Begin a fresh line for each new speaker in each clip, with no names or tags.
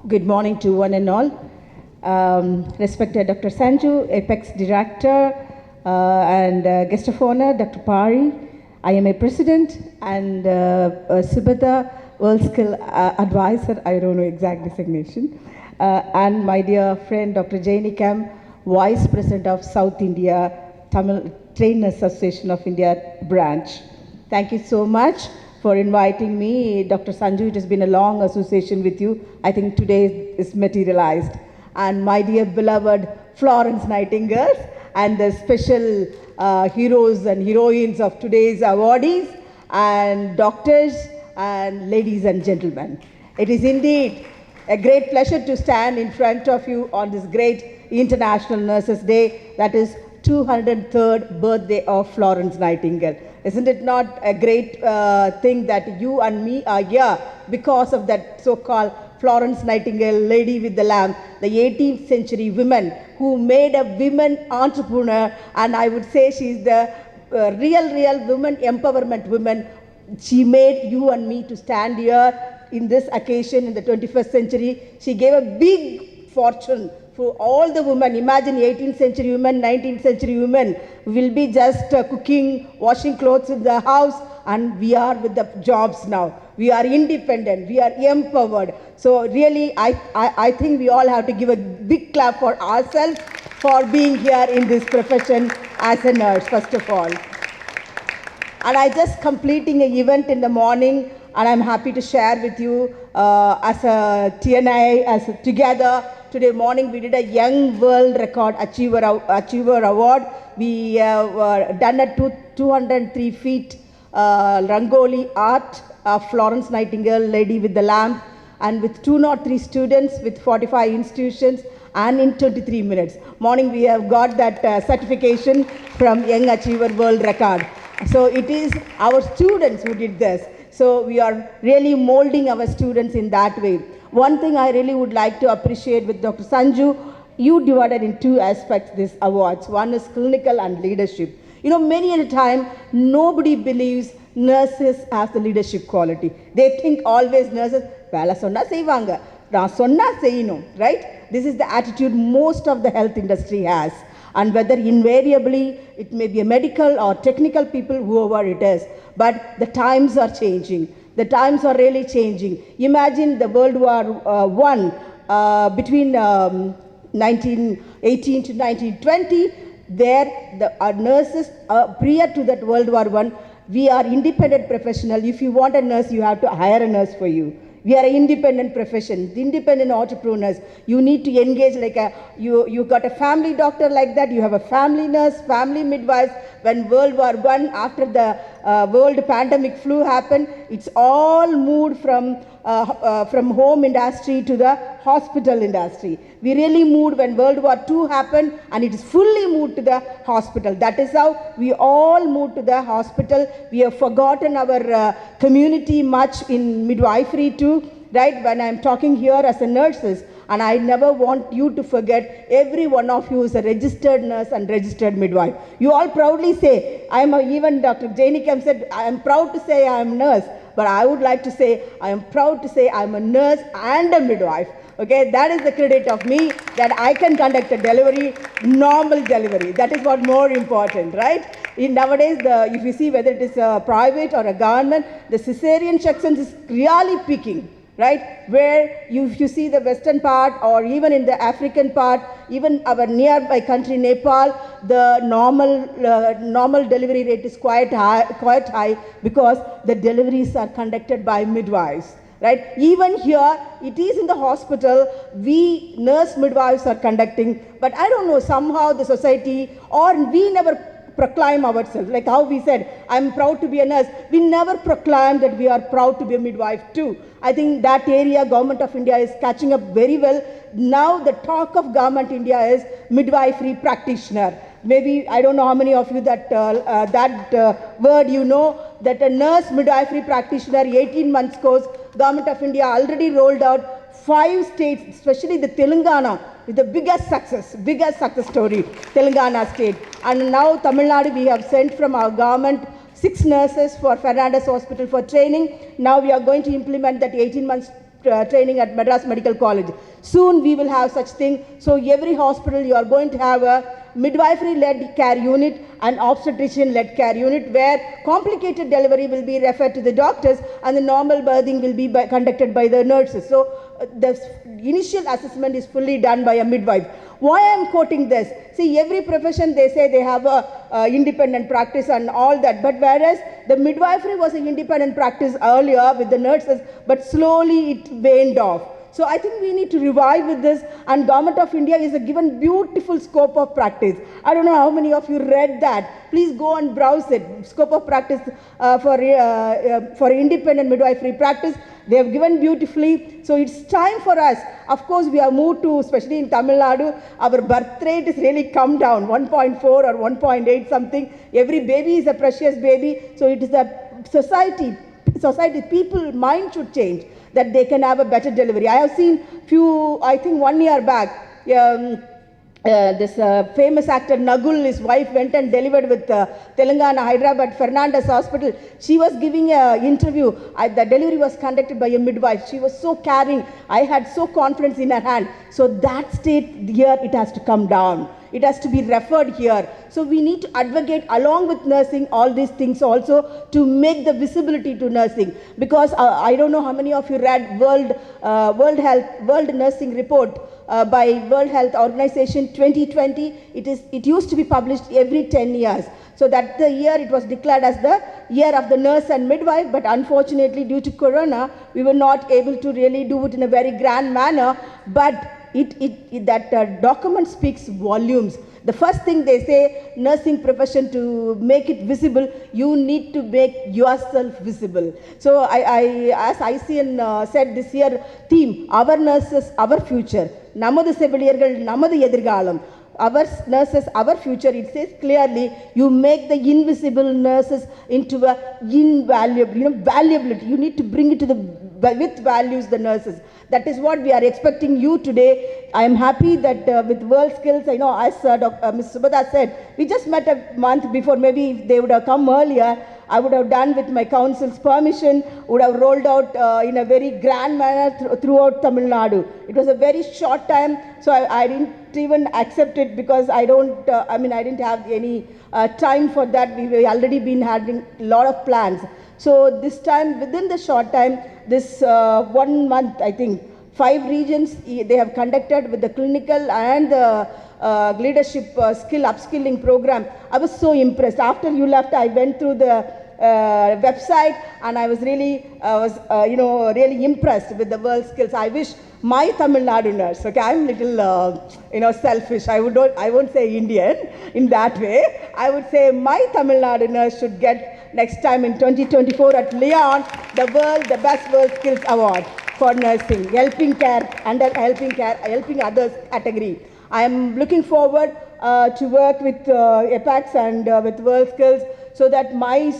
Good morning to one and all. Respected Dr. Sanju, Apex Director, and guest of honor, Dr. Pari, IMA President, and Subhata, World Skill Advisor, I don't know exact designation, and my dear friend, Dr. Jainikam, Vice President of South India Tamil Trainers Association of India branch. Thank you so much for inviting me. Dr. Sanju, it has been a long association with you. I think today is materialized. And my dear beloved Florence Nightingale and the special heroes and heroines of today's awardees and doctors and ladies and gentlemen. It is indeed a great pleasure to stand in front of you on this great International Nurses Day, that is 203rd birthday of Florence Nightingale. Isn't it not a great thing that you and me are here because of that so-called Florence Nightingale, lady with the lamp, the 18th century woman who made a women entrepreneur, and I would say she's the real women empowerment woman. She made you and me to stand here in this occasion in the 21st century. She gave a big fortune for all the women. Imagine 18th century women, 19th century women will be just cooking, washing clothes in the house, and we are with the jobs now. We are independent, we are empowered. So really, I think we all have to give a big clap for ourselves for being here in this profession as a nurse, first of all. And I just completing an event in the morning, and I'm happy to share with you as a TNI, as together. Today morning we did a Young World Record Achiever Award. We have done a 203 feet Rangoli art of Florence Nightingale, Lady with the Lamp, and with 203 students with 45 institutions and in 23 minutes. Morning we have got that certification from Young Achiever World Record. So it is our students who did this. So we are really molding our students in that way. One thing I really would like to appreciate with Dr. Sanju, you divided in two aspects these awards. One is clinical and leadership. You know, many at a time, nobody believes nurses have the leadership quality. They think always nurses, "Vela sonna seivanga, na sonna seiyinum," right? This is the attitude most of the health industry has. And whether invariably it may be a medical or technical people, whoever it is, but the times are changing. The times are really changing. Imagine the World War I between 1918 to 1920. There, our nurses, prior to that World War I, we are independent professional. If you want a nurse, you have to hire a nurse for you. We are an independent profession, independent entrepreneurs. You need to engage like you got a family doctor like that, you have a family nurse, family midwives. When World War I, after the world pandemic flu happened, it's all moved from home industry to the hospital industry. We really moved when World War II happened, and it is fully moved to the hospital. That is how we all moved to the hospital. We have forgotten our community much in midwifery too, right? When I'm talking here as a nurses, and I never want you to forget, every one of you is a registered nurse and registered midwife. You all proudly say, even Dr. Jainikam said, I am proud to say I am a nurse, but I would like to say, I am proud to say I am a nurse and a midwife. Okay, that is the credit of me, that I can conduct a delivery, normal delivery. That is what more important, right? Nowadays, if you see whether it is a private or a government, the cesarean sections is really peaking. Right, where if you see the western part or even in the African part, even our nearby country Nepal, the normal delivery rate is quite high because the deliveries are conducted by midwives. Right, even here it is in the hospital, we nurse midwives are conducting, but I don't know, somehow the society, or we never proclaim ourselves, like how we said, I'm proud to be a nurse. We never proclaim that we are proud to be a midwife too. I think that area, Government of India is catching up very well. Now the talk of Government India is midwifery practitioner. Maybe, I don't know how many of you that word you know, that a nurse midwifery practitioner, 18 months course, Government of India already rolled out 5 states, especially the Telangana, is the biggest success story, Telangana state. And now Tamil Nadu, we have sent from our government 6 nurses for Fernandez Hospital for training. Now we are going to implement that 18 months training at Madras Medical College. Soon we will have such thing. So every hospital you are going to have a midwifery-led care unit and obstetrician-led care unit where complicated delivery will be referred to the doctors and the normal birthing will be conducted by the nurses. So the initial assessment is fully done by a midwife. Why I am quoting this? See, every profession they say they have a independent practice and all that, but whereas the midwifery was an independent practice earlier with the nurses, but slowly it waned off. So I think we need to revive with this, and Government of India is a given beautiful scope of practice. I don't know how many of you read that. Please go and browse it. Scope of practice for independent midwifery practice. They have given beautifully. So it's time for us. Of course, we have moved to, especially in Tamil Nadu, our birth rate is really come down, 1.4 or 1.8 something. Every baby is a precious baby. So it is a society, people mind should change, that they can have a better delivery. I have seen few, I think 1 year back, this famous actor Nagul, his wife went and delivered with Telangana, Hyderabad, Fernandez Hospital. She was giving an interview. The delivery was conducted by a midwife. She was so caring. I had so confidence in her hand. So that state here, it has to come down. It has to be referred here. So we need to advocate along with nursing all these things also to make the visibility to nursing. Because I don't know how many of you read World Nursing Report by World Health Organization 2020. It used to be published every 10 years. So that the year it was declared as the year of the nurse and midwife, but unfortunately due to Corona, we were not able to really do it in a very grand manner. But that document speaks volumes. The first thing they say, nursing profession, to make it visible, you need to make yourself visible. So as ICN said this year, theme, our nurses, our future. Namadhu seviliyargal, namadhu edirgalam. Our nurses, our future. It says clearly, you make the invisible nurses into a invaluable, valuability. You need to bring it to with values, the nurses. That is what we are expecting you today. I am happy that with World Skills, I know as Ms. Subhada said, we just met a month before. Maybe if they would have come earlier, I would have done with my council's permission, would have rolled out in a very grand manner throughout Tamil Nadu. It was a very short time, so I didn't even accept it because I didn't have any time for that. We were already been having a lot of plans. So this time, within the short time, this 1 month, I think, 5 regions they have conducted with the clinical and the leadership skill upskilling program. I was so impressed. After you left, I went through the website and I was really, really impressed with the World Skills. I wish my Tamil Nadu nurse, okay, I'm a little, selfish. I won't say Indian in that way. I would say my Tamil Nadu nurse should get next time in 2024 at Lyon, the Best World Skills Award for nursing, helping others category. I am looking forward to work with APACS and with World Skills so that my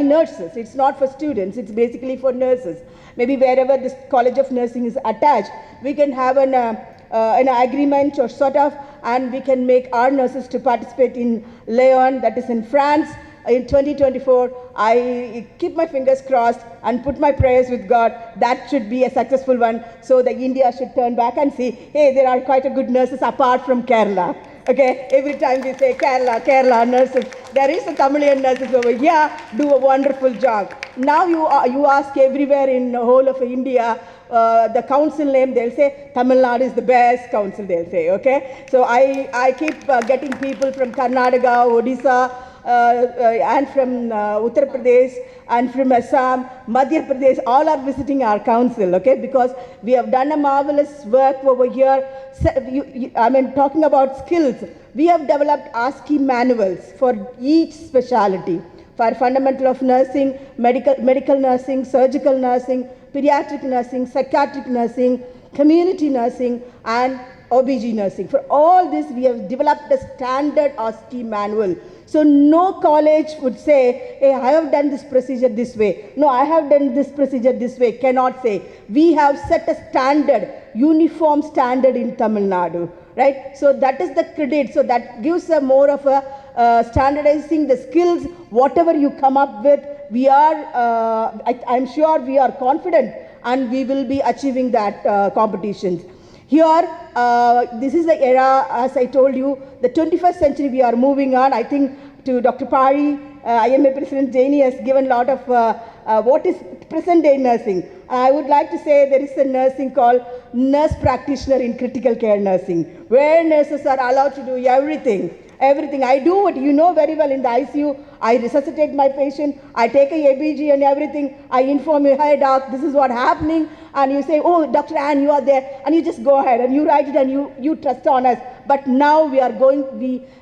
nurses, it's not for students, it's basically for nurses. Maybe wherever this College of Nursing is attached, we can have an agreement or sort of, and we can make our nurses to participate in Lyon, that is in France, in 2024. I keep my fingers crossed and put my prayers with God. That should be a successful one. So the India should turn back and see, hey, there are quite a good nurses apart from Kerala. Okay, every time we say Kerala nurses, there is a Tamilian nurses over here do a wonderful job. Now you ask everywhere in the whole of India, the council name, they'll say Tamil Nadu is the best council, they'll say, okay. So I keep getting people from Karnataka, Odisha, and from Uttar Pradesh and from Assam, Madhya Pradesh, all are visiting our council, okay, because we have done a marvelous work over here. Talking about skills, we have developed ASCII manuals for each specialty, for fundamental of nursing, medical nursing, surgical nursing, pediatric nursing, psychiatric nursing, community nursing, and OBG nursing. For all this, we have developed a standard ASCII manual. So no college would say, hey, I have done this procedure this way. No, I have done this procedure this way. Cannot say. We have set a standard, uniform standard in Tamil Nadu, right? So that is the credit. So that gives a more of a standardizing the skills. Whatever you come up with, we are, I'm sure we are confident. and we will be achieving that competitions. Here, this is the era, as I told you, the 21st century we are moving on. I think to Dr. Pari, IMA President Jaini has given a lot of what is present day nursing. I would like to say there is a nursing called nurse practitioner in critical care nursing, where nurses are allowed to do everything. Everything. I do what you know very well in the ICU. I resuscitate my patient. I take a ABG and everything. I inform you, hey doc, this is what happening. And you say, oh, Dr. Ann, you are there. And you just go ahead and you write it and you trust on us. But now we are going,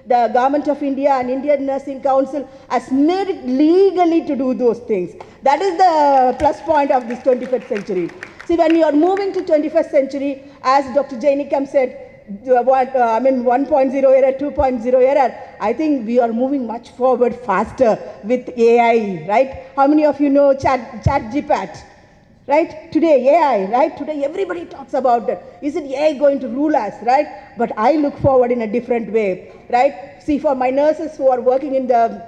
the Government of India and Indian Nursing Council has made it legally to do those things. That is the plus point of this 21st century. See, when you are moving to 21st century, as Dr. Jainikam said, 1.0 era, 2.0 era, I think we are moving much forward faster with AI, right? How many of you know ChatGPT, right? Today, AI, right? Today, everybody talks about that. Is it AI going to rule us, right? But I look forward in a different way, right? See, for my nurses who are working in the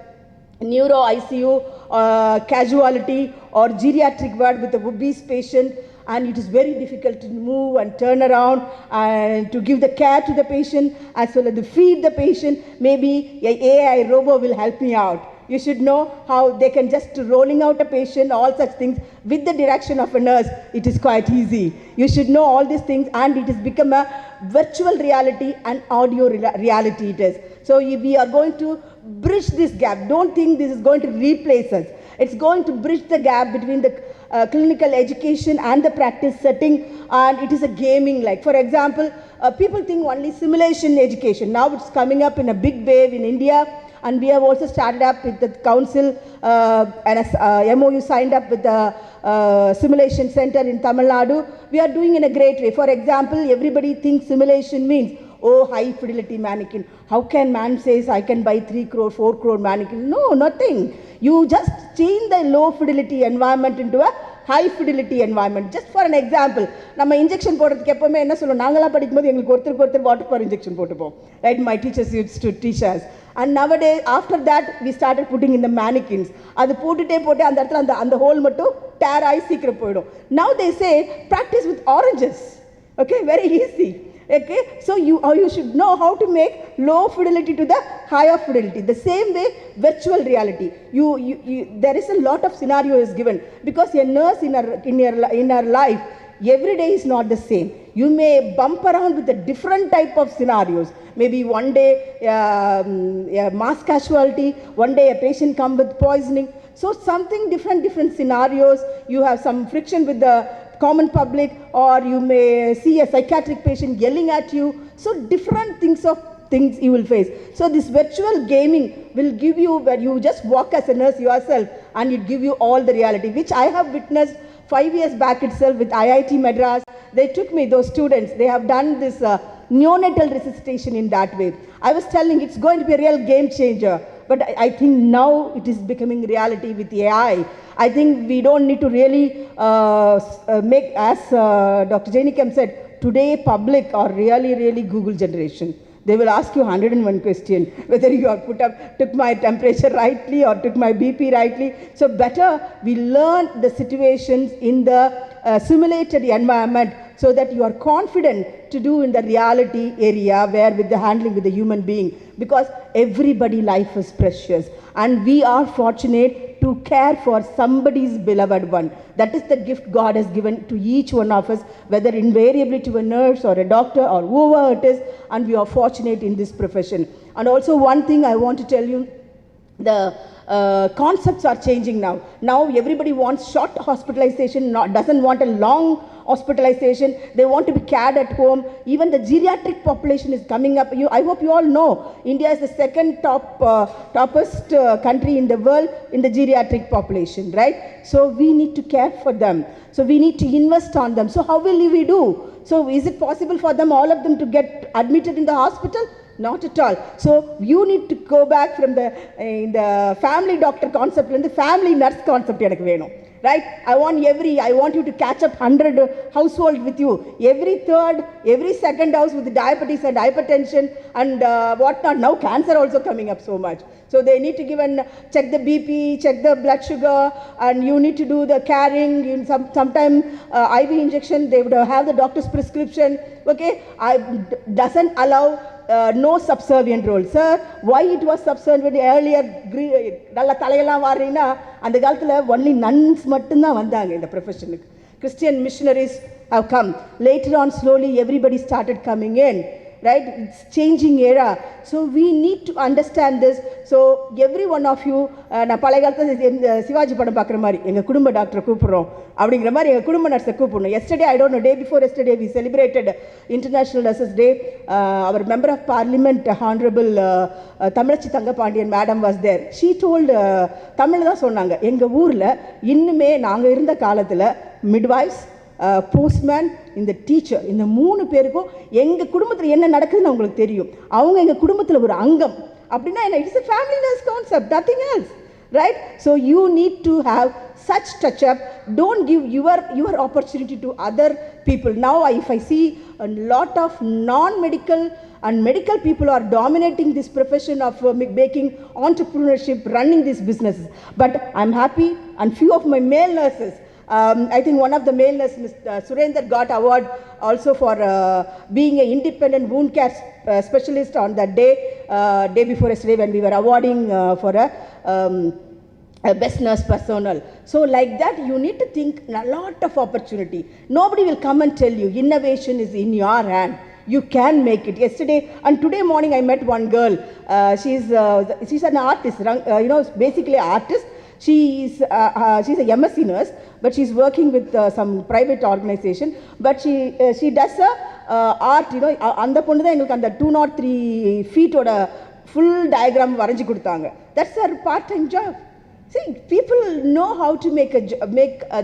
neuro ICU, casualty or geriatric ward with a obese patient, and it is very difficult to move and turn around and to give the care to the patient as well as to feed the patient. Maybe an AI robot will help me out. You should know how they can just rolling out a patient, all such things with the direction of a nurse. It is quite easy. You should know all these things, and it has become a virtual reality and audio reality it is. So we are going to bridge this gap. Don't think this is going to replace us. It's going to bridge the gap between the clinical education and the practice setting, and it is a gaming like. For example, people think only simulation education. Now it's coming up in a big wave in India, and we have also started up with the council and a MOU signed up with the simulation center in Tamil Nadu. We are doing in a great way. For example, everybody thinks simulation means, oh, high fidelity mannequin. How can man says I can buy 3 crore, 4 crore mannequin? No, nothing. You just change the low fidelity environment into a high fidelity environment. Just for an example, நம்ம injection போடுறதுக்கு எப்பவுமே என்ன சொல்லுவோம், நாங்களாம் படிக்கும்போது எங்களுக்கு ஒருத்தர் water for injection போட்டுப்போம், right? My teachers used to teach us. And nowadays, after that, we started putting in the mannequins. அது போட்டுட்டே அந்த இடத்துல அந்த ஹோல் மட்டும் டேர் ஆகி சீக்கிரம் போயிடும். Now they say practice with oranges. Okay, very easy. Okay, so you should know how to make low fidelity to the higher fidelity. The same way, virtual reality. There is a lot of scenarios given, because a nurse in her life, every day is not the same. You may bump around with a different type of scenarios. Maybe one day mass casualty, one day a patient come with poisoning. So something different scenarios. You have some friction with the common public, or you may see a psychiatric patient yelling at you. So different things you will face. So this virtual gaming will give you, where you just walk as a nurse yourself and it give you all the reality, which I have witnessed 5 years back itself with IIT Madras. They took me, those students, they have done this neonatal resuscitation in that way. I was telling it's going to be a real game changer. But I think now it is becoming reality with AI. I think we don't need to really make, as Dr. Jainikam said, today public are really Google generation. They will ask you 101 question, whether you have took my temperature rightly or took my BP rightly. So better we learn the situations in the simulated environment, so that you are confident to do in the reality area where with the handling with the human being, because everybody life is precious and we are fortunate to care for somebody's beloved one. That is the gift God has given to each one of us, whether invariably to a nurse or a doctor or whoever it is, and we are fortunate in this profession. And also one thing I want to tell you, the concepts are changing now. Now everybody wants short hospitalization, doesn't want a long hospitalization. They want to be cared at home. Even the geriatric population is coming up. I hope you all know, India is the second toppest country in the world in the geriatric population, right? So we need to care for them. So we need to invest on them. So how will we do? So is it possible for them, all of them, to get admitted in the hospital? Not at all. So you need to go back from the family doctor concept and the family nurse concept. Right? I want you to catch up 100 households with you. Every third, every second house with diabetes and hypertension and whatnot. Now cancer also coming up so much. So they need to give and check the BP, check the blood sugar, and you need to do the carrying. Sometime IV injection, they would have the doctor's prescription. Okay, doesn't allow no subservient role. Sir, why it was subservient earlier? நல்ல தலையெல்லாம் வாரினா அந்த காலத்துல only nuns மட்டும்தான் வந்தாங்க இந்த ப்ரொஃபஷனுக்கு. Christian missionaries have come. Later on, slowly everybody started coming in. Right? It's changing era. So we need to understand this. So every one of you, நான் பழைய காலத்துல சிவாஜி படம் பார்க்குற மாதிரி எங்கள் குடும்ப டாக்டரை கூப்பிட்றோம் அப்படிங்கிற மாதிரி எங்கள் குடும்ப நர்ஸை கூப்பிடணும். Yesterday, I don't know, day before yesterday, we celebrated International Nurses Day. Our Member of Parliament, Honorable Tamalachi Thangapandiyan Madam was there. She told, Tamil தான் சொன்னாங்க, எங்கள் ஊரில் இன்னுமே நாங்கள் இருந்த காலத்தில் midwives, போஸ்ட்மேன், இந்த டீச்சர், இந்த 3 பேருக்கும் எங்கள் குடும்பத்தில் என்ன நடக்குதுன்னு அவங்களுக்கு தெரியும். அவங்க எங்கள் குடும்பத்தில் ஒரு அங்கம் அப்படின்னா என்ன? It's a family nurse concept, nothing else, right? So you need to have such touch up. Don't give your opportunity to other people. Now if I see a lot of non-medical and medical people are dominating this profession of making entrepreneurship, running these businesses. But I'm happy, and few of my male nurses, I think one of the male nurses, Mr. Surendra, got award also for being an independent wound care specialist on that day before yesterday when we were awarding for a best nurse personnel. So like that, you need to think a lot of opportunity. Nobody will come and tell you. Innovation is in your hand. You can make it. Yesterday and today morning, I met one girl. She's an artist. Basically an artist. She's a MSc nurse, but she's working with some private organization. But she does art. அந்த பொண்ணு தான் எங்களுக்கு அந்த 203 feet-ஓட full diagram வரைஞ்சி கொடுத்தாங்க. That's her part-time job. See, people know how to make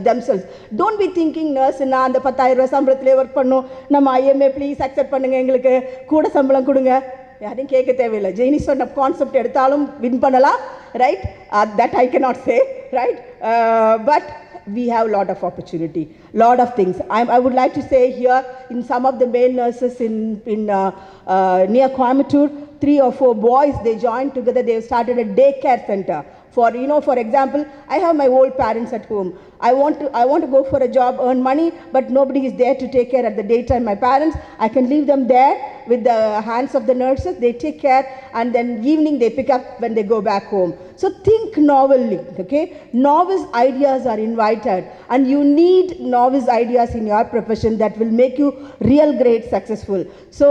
themselves. Don't be thinking nurse நான் அந்த 10,000 சம்பளத்திலே work பண்ணோம், நம்ம IMA ப்ளீஸ் அக்செப்ட் பண்ணுங்க, எங்களுக்கு கூட சம்பளம் கொடுங்க. யாரையும் கேட்க தேவையில்லை. ஜெயினி சொன்ன கான்செப்ட் எடுத்தாலும் வின் பண்ணலாம், right? That I cannot say, right? But we have a lot of opportunity, lot of things. I would like to say here, in some of the male nurses in near Coimbatore, 3 or 4 boys, they joined together, they started a daycare center. For example, I have my old parents at home. I want to go for a job, earn money, but nobody is there to take care at the daytime. My parents, I can leave them there with the hands of the nurses. They take care, and then evening they pick up when they go back home. So think novelly, okay? Novice ideas are invited, and you need novice ideas in your profession that will make you real great successful. So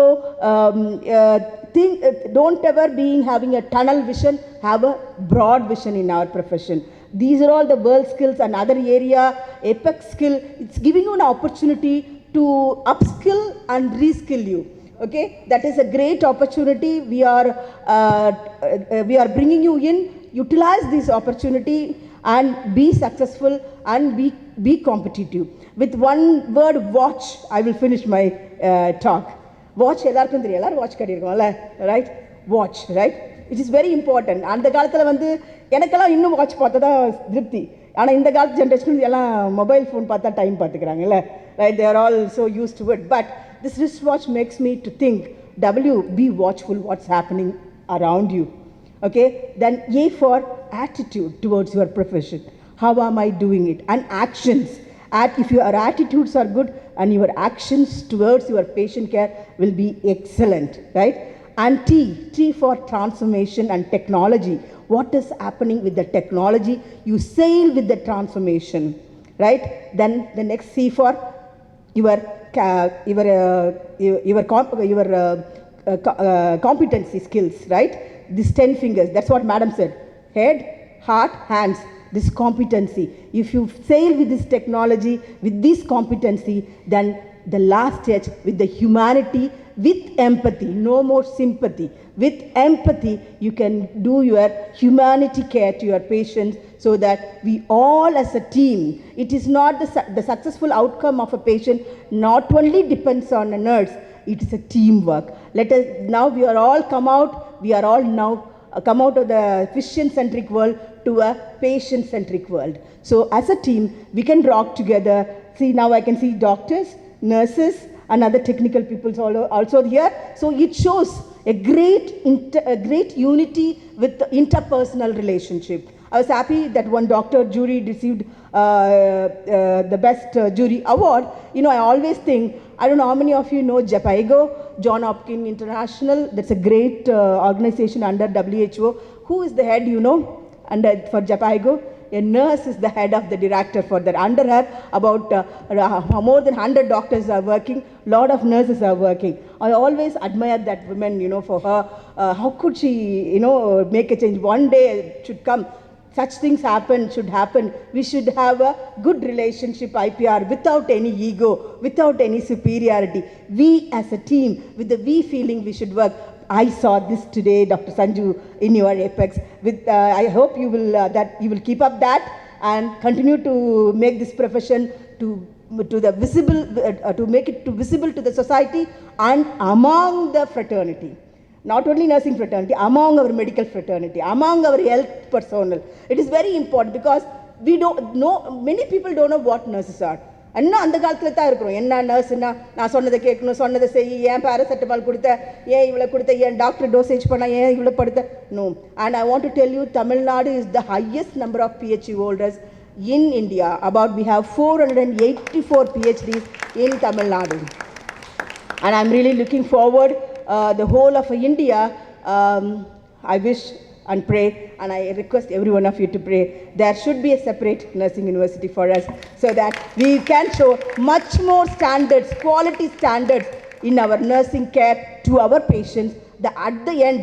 don't ever be having a tunnel vision, have a broad vision in our profession. These are all the world skills and other area, apex skill. It's giving you an opportunity to upskill and reskill you. Okay, that is a great opportunity. We are bringing you in. Utilize this opportunity and be successful and be competitive. With one word, watch. I will finish my talk. Watch, எல்லாருக்கும் தெரியும், எல்லாரும் watch கட்டியிருக்கோம்ல, right? Watch, right? It is very important. அந்த காலத்தில் வந்து எனக்கெல்லாம் இன்னும் watch பார்த்தா தான் திருப்தி. ஆனால் இந்த காலத்து ஜென்ரேஷன் எல்லாம் மொபைல் ஃபோன் பார்த்தா டைம் பார்த்துக்கிறாங்கல்ல, right? They are all so use to it. But this wrist watch makes me to think, be watchful what's happening around you. Okay? Then A for attitude towards your profession. How am I doing it? And actions. If your attitudes are good and your actions towards your patient care will be excellent, right? And T for transformation and technology. What is happening with the technology? You sail with the transformation, right? Then the next C for your competency skills, right? These 10 fingers. That's what Madam said. Head, heart, hands. This competency. If you sail with this technology, with this competency, then the last stage with the humanity, with empathy, no more sympathy. With empathy, you can do your humanity care to your patients so that we all as a team, it is not the successful outcome of a patient not only depends on a nurse, it is a teamwork. Now we are all come out of the physician-centric world to a patient-centric world. So as a team, we can rock together. See, now I can see doctors, nurses, and other technical people also here. So it shows a great unity with the interpersonal relationship. I was happy that one doctor jury received the best jury award. You know, I always think, I don't know how many of you know JPIGO, John Hopkins International. That's a great organization under WHO. Who is the head, you know, for JPIGO? A nurse is the head of the director for that. Under her, about more than 100 doctors are working, lot of nurses are working. I always admire that woman, you know, for her. How could she, you know, make a change? One day it should come. Such things should happen. We should have a good relationship, IPR, without any ego, without any superiority. We as a team, with the we feeling, we should work. I saw this today, Dr. Sanju, in your Apex. I hope you will keep up that and continue to make this profession to make it visible to the society and among the fraternity. Not only nursing fraternity, among our medical fraternity, among our health personnel. It is very important because we don't know, many people don't know what nurses are. இன்னும் அந்த காலத்தில் தான் இருக்கிறோம். என்ன நர்ஸ்னா, நான் சொன்னதை கேட்கணும், சொன்னதை செய்ய, ஏன் பேராசெட்டமால் கொடுத்த, ஏன் இவ்வளோ கொடுத்த, ஏன் டாக்டர் டோசேஜ் பண்ணால், ஏன் இவ்வளோ படுத்த. No. And I want to tell you, Tamil Nadu is the highest number of PhD holders in India. We have 484 PhDs in Tamil Nadu. And I'm really looking forward, the whole of India, I wish and pray, and I request every one of you to pray, there should be a separate nursing university for us so that we can show much more standards, quality standards in our nursing care to our patients. At the end,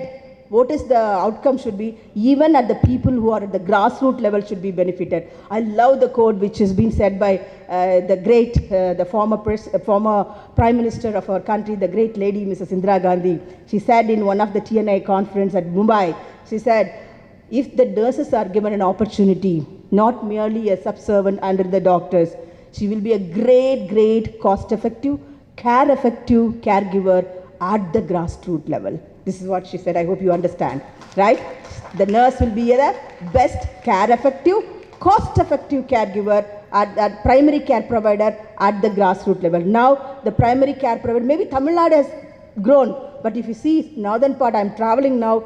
what is the outcome should be, even at the people who are at the grassroots level should be benefited. I love the quote which has been said by the former Prime Minister of our country, the great lady, Mrs. Indira Gandhi. She said in one of the TNI conference at Mumbai, she said, if the nurses are given an opportunity, not merely a subservient under the doctors, she will be a great cost-effective, care-effective caregiver at the grassroots level. This is what she said. I hope you understand, right? The nurse will be the best care-effective, cost-effective caregiver at primary care provider at the grassroots level. Now, the primary care provider, maybe Tamil Nadu has grown, but if you see northern part, I'm traveling now,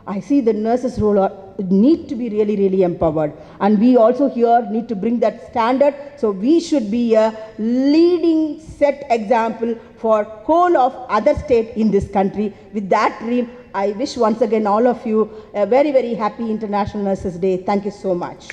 I see the nurses' role need to be really empowered. And we also here need to bring that standard. So we should be a leading set example for whole of other state in this country. With that dream, I wish once again all of you a very happy International Nurses Day. Thank you so much.